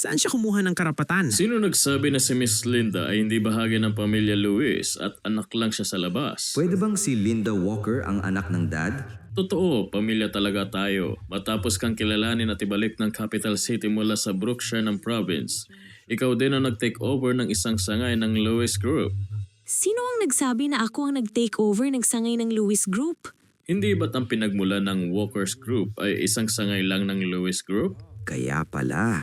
Saan siya kumuha ng karapatan? Sino nagsabi na si Miss Linda ay hindi bahagi ng pamilya Lewis at anak lang siya sa labas? Pwede bang si Linda Walker ang anak ng dad? Totoo, pamilya talaga tayo. Matapos kang kilalanin at ibalik ng capital city mula sa Brookshire ng province, ikaw din ang nag-take over ng isang sangay ng Lewis Group. Sino ang nagsabi na ako ang nag-take over ng sangay ng Lewis Group? Hindi ba't ang pinagmula ng Walker's Group ay isang sangay lang ng Lewis Group? Kaya pala.